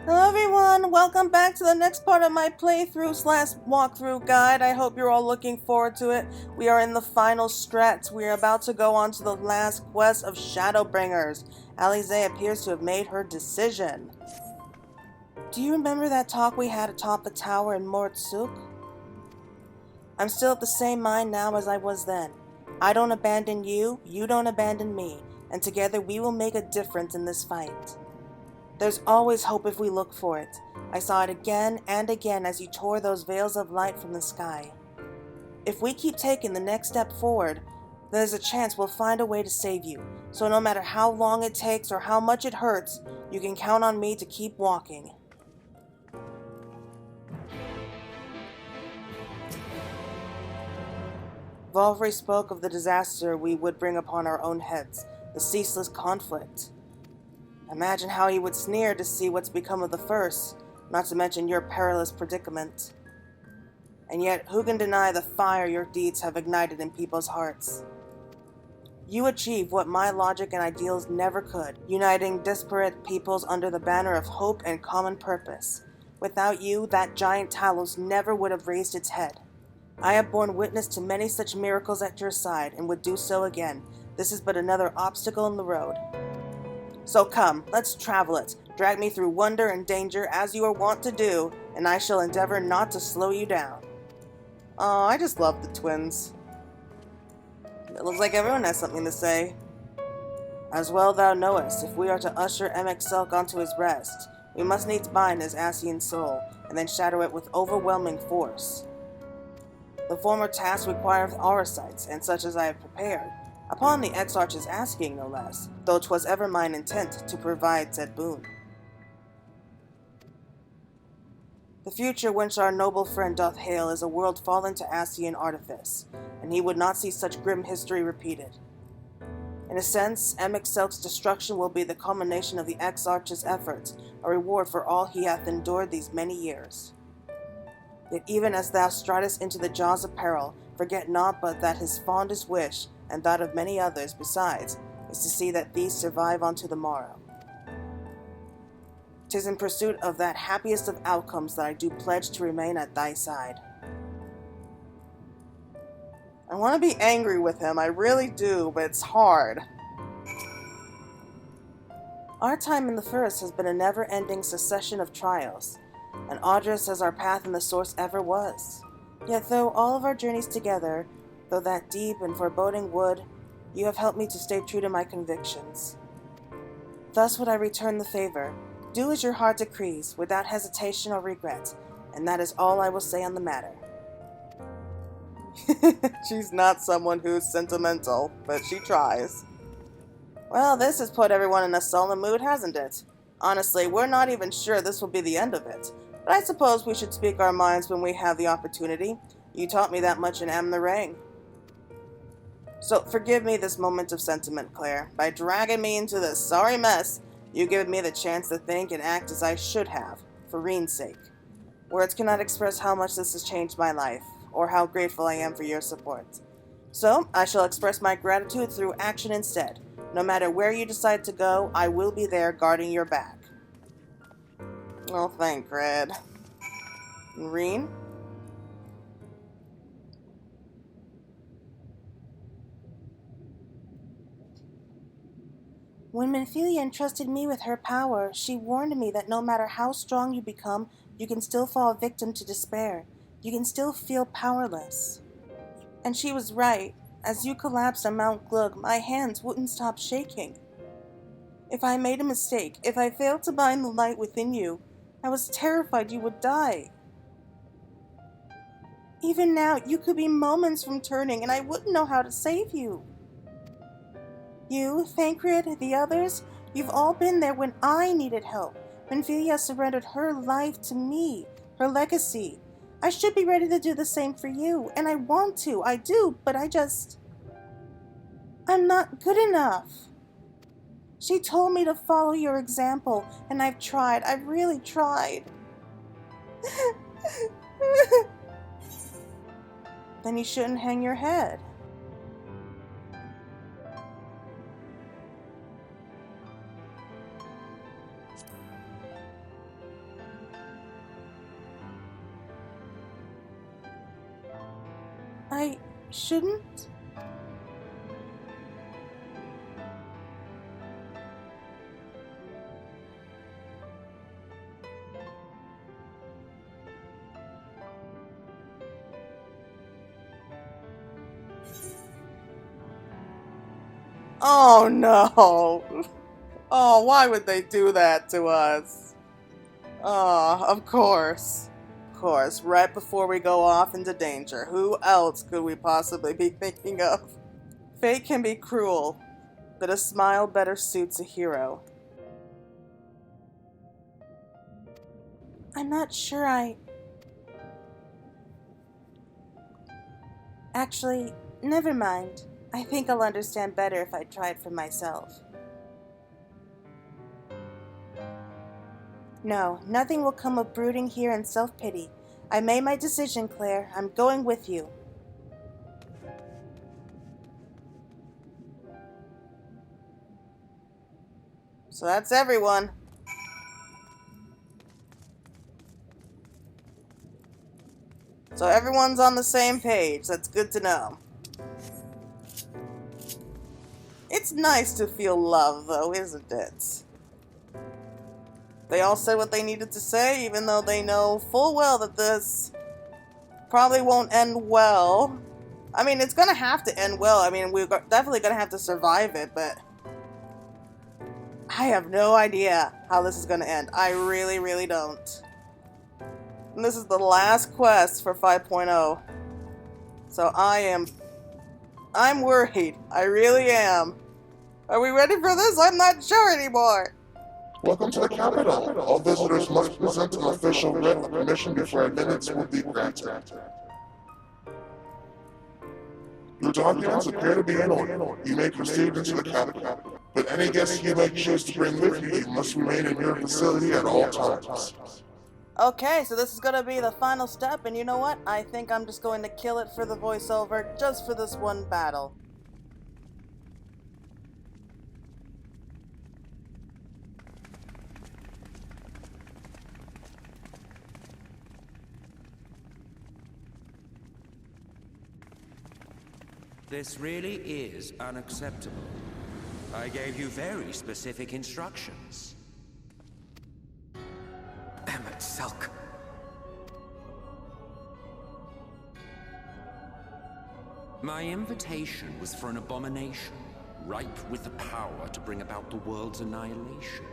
Hello everyone, welcome back to the next part of my playthrough slash walkthrough guide. I hope you're all looking forward to it. We are in the final stretch. We are about to go on to the last quest of Shadowbringers. Alize appears to have made her decision. Do you remember that talk we had atop the tower in Amaurot? I'm still of the same mind now as I was then. I don't abandon you, you don't abandon me, and together we will make a difference in this fight. There's always hope if we look for it. I saw it again and again as you tore those veils of light from the sky. If we keep taking the next step forward, there's a chance we'll find a way to save you. So no matter how long it takes or how much it hurts, you can count on me to keep walking. Volvry spoke of the disaster we would bring upon our own heads, the ceaseless conflict. Imagine how he would sneer to see what's become of the first, not to mention your perilous predicament. And yet, who can deny the fire your deeds have ignited in people's hearts? You achieve what my logic and ideals never could, uniting disparate peoples under the banner of hope and common purpose. Without you, that giant Talos never would have raised its head. I have borne witness to many such miracles at your side, and would do so again. This is but another obstacle in the road. So come, let's travel it. Drag me through wonder and danger as you are wont to do, and I shall endeavor not to slow you down. Oh, I just love the twins. It looks like everyone has something to say. As well thou knowest, if we are to usher Emet-Selch onto his rest, we must needs bind his Ascian soul, and then shadow it with overwhelming force. The former task requireth aurasites, and such as I have prepared, upon the Exarch's asking no less, though 'twas ever mine intent to provide said boon. The future whence our noble friend doth hail is a world fallen to Ascian artifice, and he would not see such grim history repeated. In a sense, Emet-Selch's destruction will be the culmination of the Exarch's efforts, a reward for all he hath endured these many years. Yet even as thou stridest into the jaws of peril, forget not but that his fondest wish, and that of many others besides, is to see that these survive unto the morrow. 'Tis in pursuit of that happiest of outcomes that I do pledge to remain at thy side. I want to be angry with him, I really do, but it's hard. Our time in the First has been a never-ending succession of trials, and arduous as our path in the Source ever was. Yet though all of our journeys together, though that deep and foreboding wood, you have helped me to stay true to my convictions. Thus would I return the favor. Do as your heart decrees, without hesitation or regret, and that is all I will say on the matter. She's not someone who's sentimental, but she tries. Well, this has put everyone in a sullen mood, hasn't it? Honestly, we're not even sure this will be the end of it, but I suppose we should speak our minds when we have the opportunity. You taught me that much in Amaurot. So forgive me this moment of sentiment, Claire. By dragging me into this sorry mess, you've given me the chance to think and act as I should have, for Reen's sake. Words cannot express how much this has changed my life, or how grateful I am for your support. So, I shall express my gratitude through action instead. No matter where you decide to go, I will be there guarding your back. Oh, thank Gred. Reen? When Menphelia entrusted me with her power, she warned me that no matter how strong you become, you can still fall victim to despair. You can still feel powerless. And she was right. As you collapsed on Mount Glug, my hands wouldn't stop shaking. If I made a mistake, if I failed to bind the light within you, I was terrified you would die. Even now, you could be moments from turning, and I wouldn't know how to save you. You, Thancred, the others, you've all been there when I needed help. Menphelia surrendered her life to me, her legacy. I should be ready to do the same for you, and I want to, I do, but I'm not good enough. She told me to follow your example, and I've tried, I've really tried. Then you shouldn't hang your head. shouldn't? Oh no! Oh, why would they do that to us? Oh, of course. Of course, right before we go off into danger. Who else could we possibly be thinking of? Fate can be cruel, but a smile better suits a hero. I'm not sure Actually, never mind. I think I'll understand better if I try it for myself. No, nothing will come of brooding here and self-pity. I made my decision, Claire. I'm going with you. So that's everyone. So everyone's on the same page. That's good to know. It's nice to feel love, though, isn't it? They all said what they needed to say, even though they know full well that this probably won't end well. I mean, it's gonna have to end well. I mean, we're definitely gonna have to survive it, but I have no idea how this is gonna end. I really, really don't. And this is the last quest for 5.0. So I'm worried. I really am. Are we ready for this? I'm not sure anymore. Welcome to the capital. All visitors must present an official written permission before admittance will be granted. Your documents appear to be in order. You may proceed into the capital. But any guests you may choose to bring with you must remain in your facility at all times. Okay, so this is gonna be the final step, and you know what? I think I'm just going to kill it for the voiceover, just for this one battle. This really is unacceptable. I gave you very specific instructions. Emet-Selch. My invitation was for an abomination, ripe with the power to bring about the world's annihilation.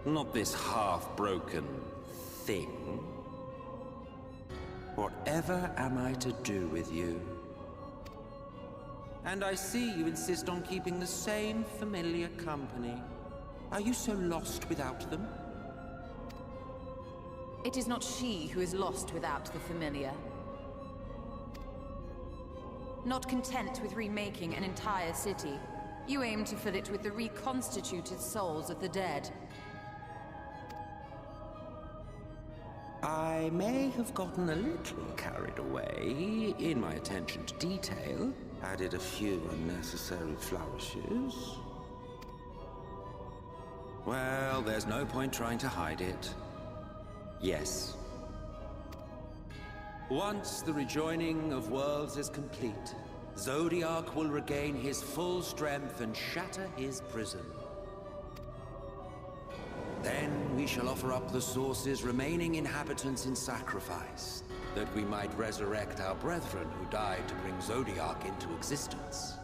Not this half-broken thing. Whatever am I to do with you? And I see you insist on keeping the same familiar company. Are you so lost without them? It is not she who is lost without the familiar. Not content with remaking an entire city, you aim to fill it with the reconstituted souls of the dead. I may have gotten a little carried away in my attention to detail, added a few unnecessary flourishes. Well, there's no point trying to hide it. Yes. Once the rejoining of worlds is complete, Zodiac will regain his full strength and shatter his prison. Then we shall offer up the Source's remaining inhabitants in sacrifice, that we might resurrect our brethren who died to bring Zodiac into existence.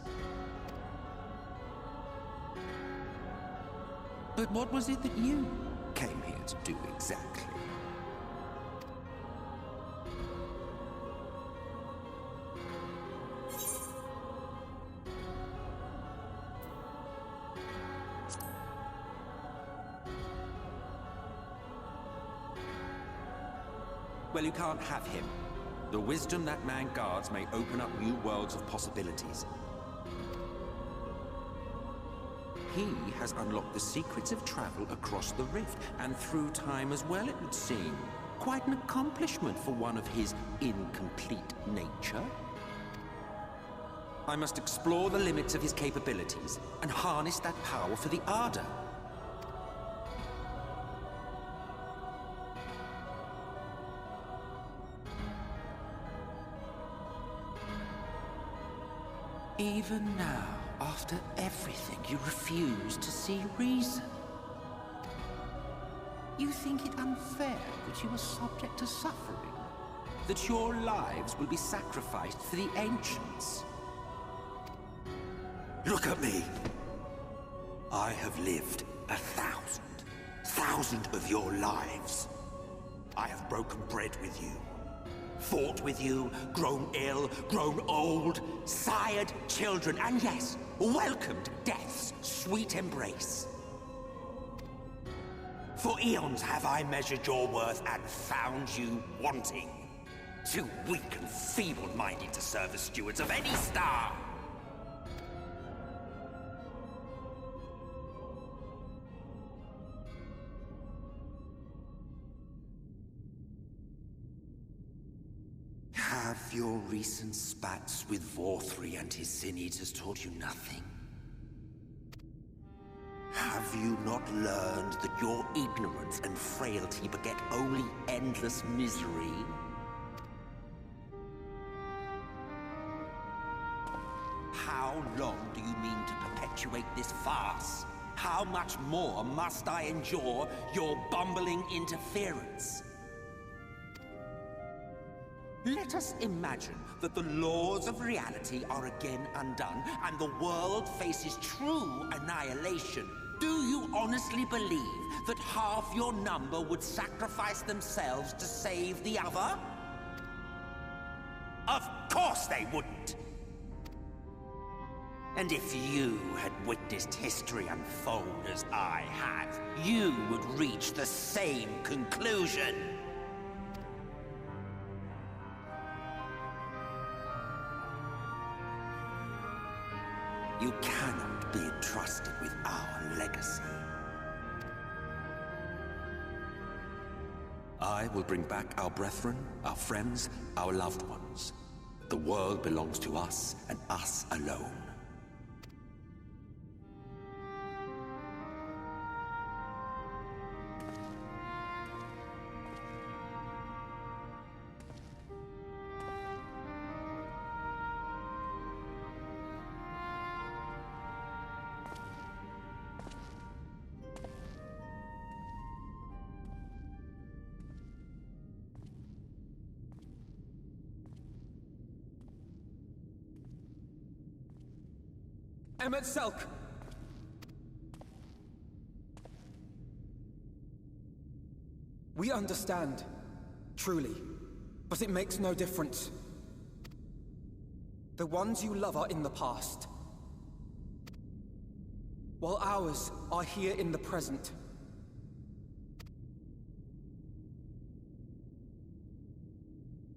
But what was it that you came here to do exactly? Well, you can't have him. The wisdom that man guards may open up new worlds of possibilities. He has unlocked the secrets of travel across the rift, and through time as well, it would seem. Quite an accomplishment for one of his incomplete nature. I must explore the limits of his capabilities, and harness that power for the Ardor. Even now, after everything, you refuse to see reason. You think it unfair that you are subject to suffering? That your lives will be sacrificed for the ancients? Look at me! I have lived 1,000 of your lives. I have broken bread with you, fought with you, grown ill, grown old, sired children, and yes, welcomed death's sweet embrace. For eons have I measured your worth and found you wanting. Too weak and feeble-minded to serve as stewards of any star. Have your recent spats with Vorthri and his Sin Eaters taught you nothing? Have you not learned that your ignorance and frailty beget only endless misery? How long do you mean to perpetuate this farce? How much more must I endure your bumbling interference? Let us imagine that the laws of reality are again undone, and the world faces true annihilation. Do you honestly believe that half your number would sacrifice themselves to save the other? Of course they wouldn't! And if you had witnessed history unfold as I have, you would reach the same conclusion. You cannot be entrusted with our legacy. I will bring back our brethren, our friends, our loved ones. The world belongs to us, and us alone. Emet-Selch! We understand, truly, but it makes no difference. The ones you love are in the past, while ours are here in the present.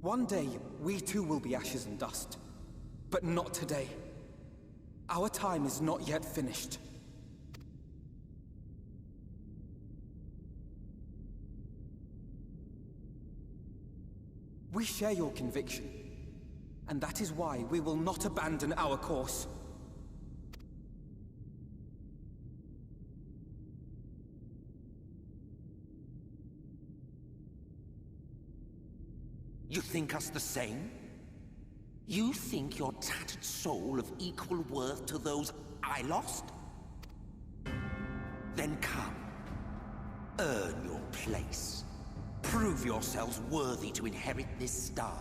One day, we too will be ashes and dust, but not today. Our time is not yet finished. We share your conviction, and that is why we will not abandon our course. You think us the same? You think your tattered soul of equal worth to those I lost? Then come. Earn your place. Prove yourselves worthy to inherit this star.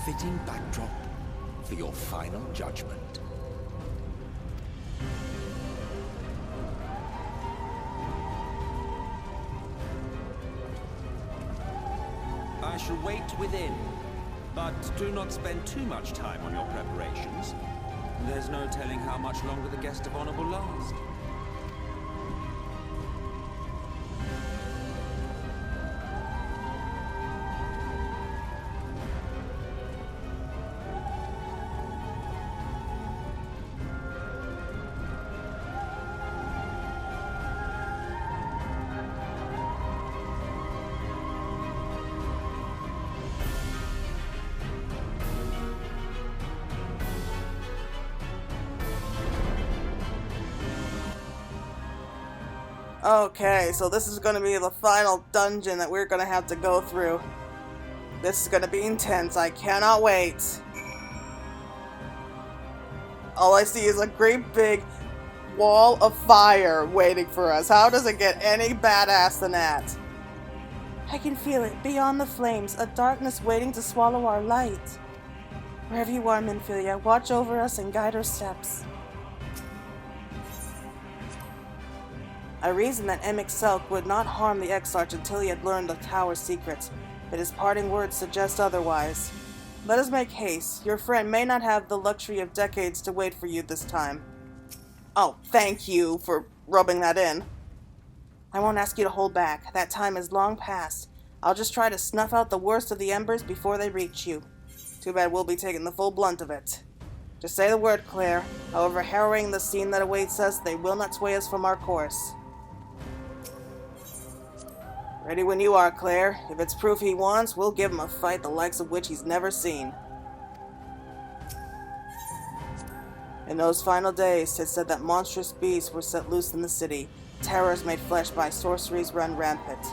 Fitting backdrop for your final judgment. I shall wait within, but do not spend too much time on your preparations. There's no telling how much longer the guest of honor will last. Okay, so this is going to be the final dungeon that we're going to have to go through. This is going to be intense. I cannot wait. All I see is a great big wall of fire waiting for us. How does it get any badass than that? I can feel it. Beyond the flames, a darkness waiting to swallow our light. Wherever you are, Minfilia, watch over us and guide our steps. I reasoned that Emet-Selch would not harm the Exarch until he had learned the tower's secrets, but his parting words suggest otherwise. Let us make haste. Your friend may not have the luxury of decades to wait for you this time. Oh, thank you for rubbing that in. I won't ask you to hold back. That time is long past. I'll just try to snuff out the worst of the embers before they reach you. Too bad we'll be taking the full blunt of it. Just say the word, Claire. However harrowing the scene that awaits us, they will not sway us from our course. Ready when you are, Claire. If it's proof he wants, we'll give him a fight the likes of which he's never seen. In those final days, it said that monstrous beasts were set loose in the city. Terrors made flesh by sorceries run rampant.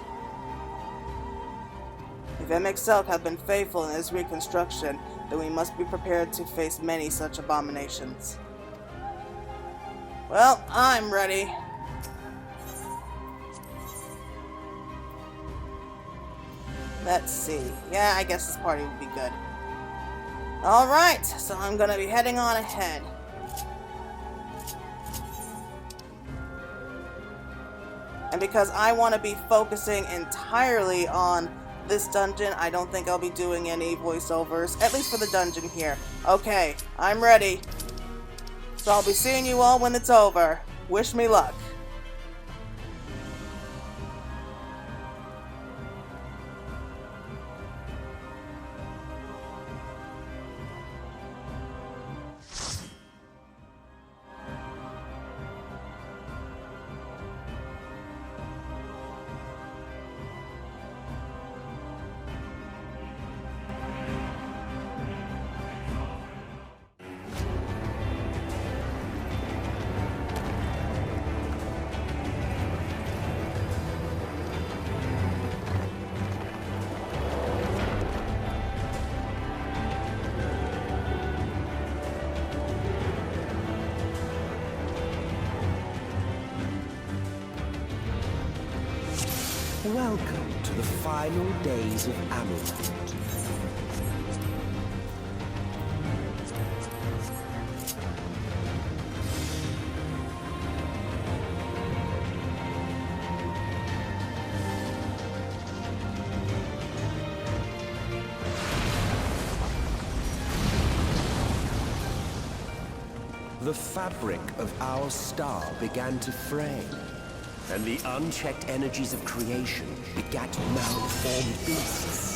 If Emet-Selch had been faithful in his reconstruction, then we must be prepared to face many such abominations. Well, I'm ready. Let's see. Yeah, I guess this party would be good. Alright, so I'm gonna be heading on ahead. And because I want to be focusing entirely on this dungeon, I don't think I'll be doing any voiceovers, at least for the dungeon here. Okay, I'm ready. So I'll be seeing you all when it's over. Wish me luck. Welcome to the final days of Amaurot. The fabric of our star began to fray, and the unchecked energies of creation begat malformed beasts.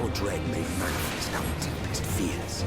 Our dread may manifest our deepest fears.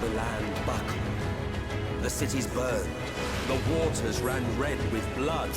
the land buckled. The cities burned. The waters ran red with blood.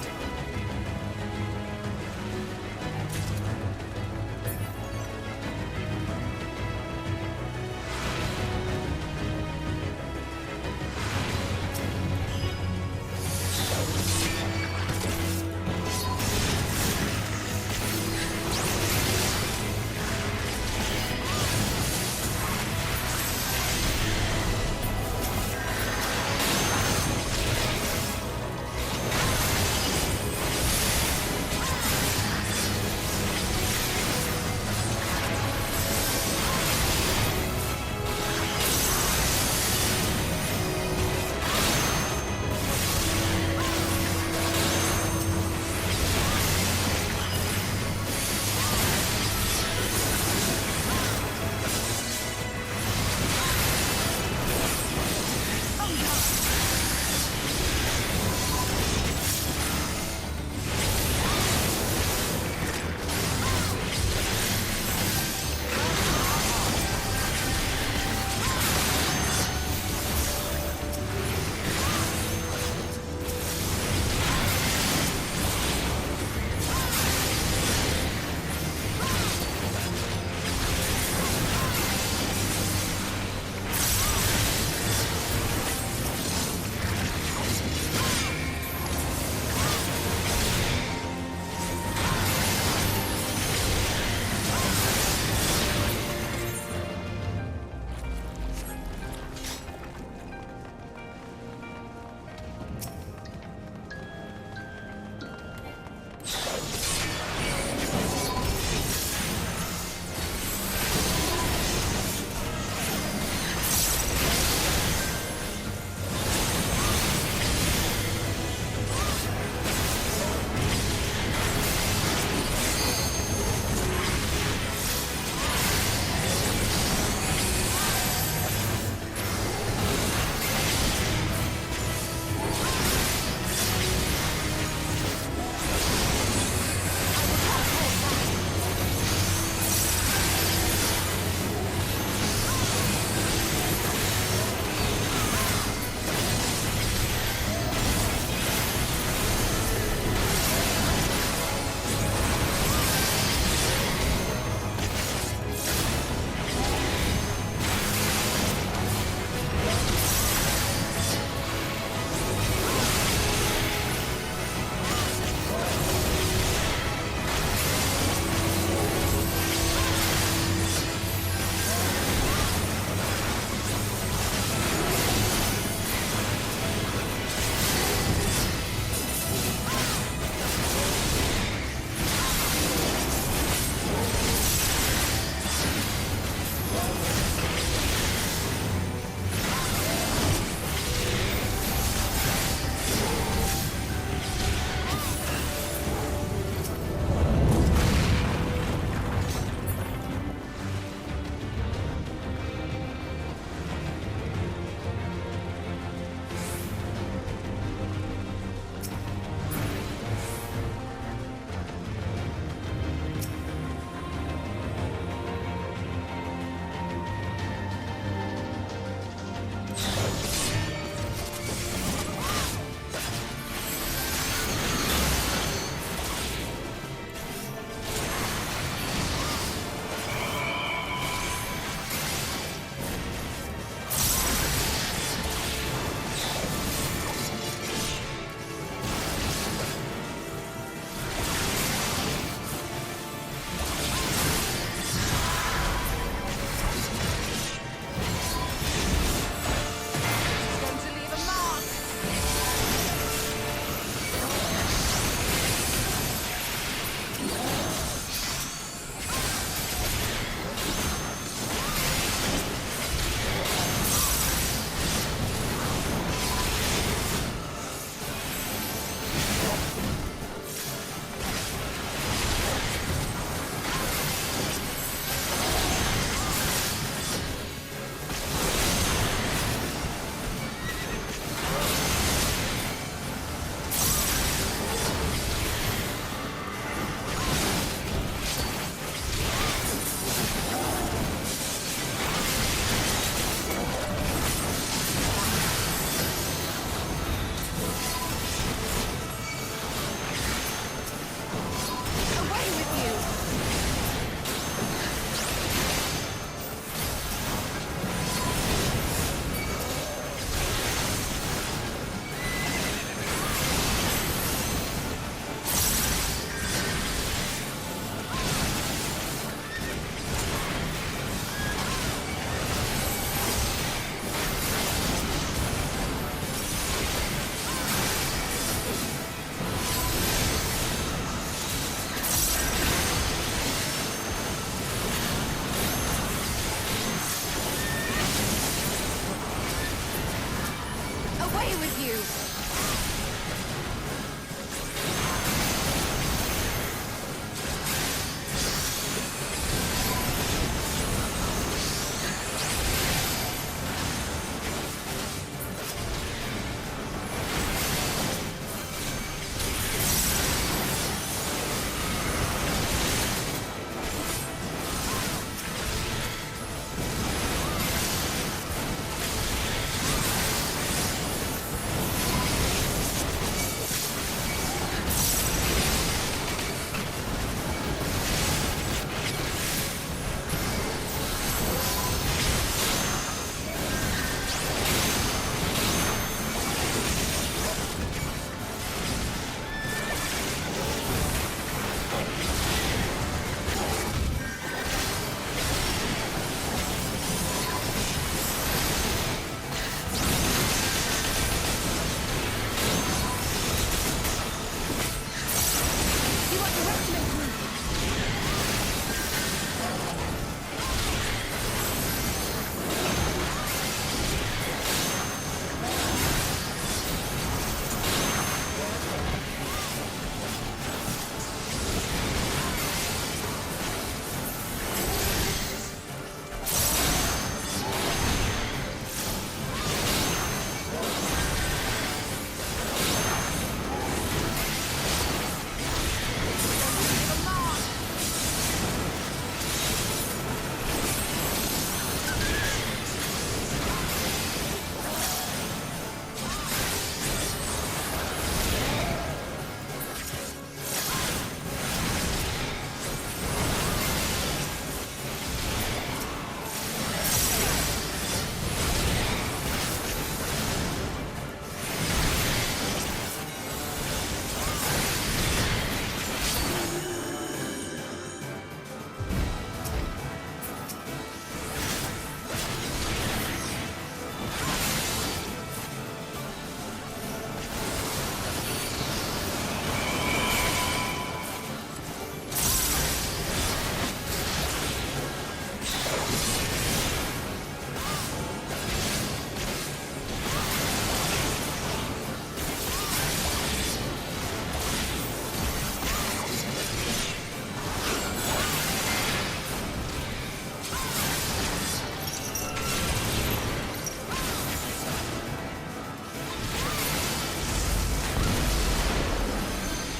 away with you!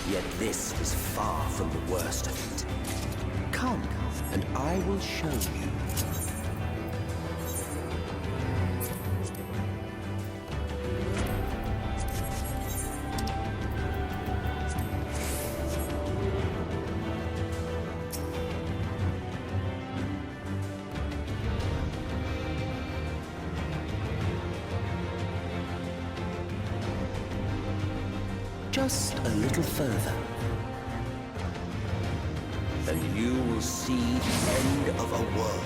Yet this is far from the worst of it. Come, and I will show you. Just a little further, and you will see the end of a world.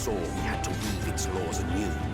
saw we had to weave its laws anew.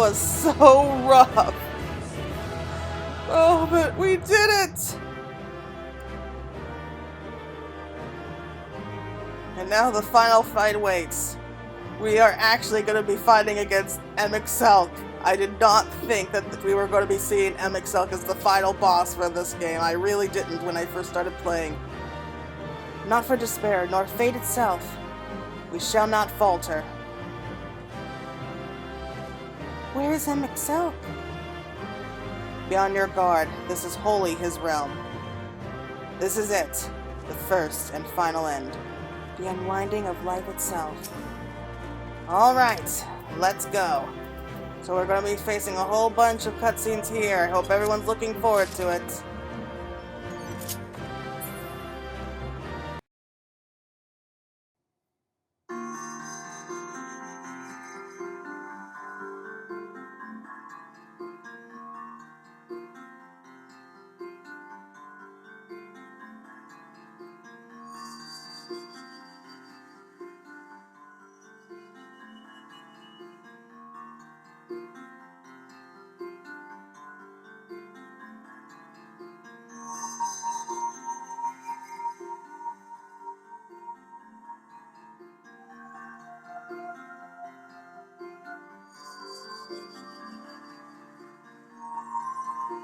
was so rough. Oh, but we did it! And now the final fight waits. We are actually going to be fighting against Emet-Selch. I did not think that we were going to be seeing Emet-Selch as the final boss for this game. I really didn't when I first started playing. Not for despair, nor fate itself. We shall not falter. Where is Emet-Selch? Be on your guard. This is wholly his realm. This is it. The first and final end. The unwinding of life itself. Alright, let's go. So we're going to be facing a whole bunch of cutscenes here. I hope everyone's looking forward to it.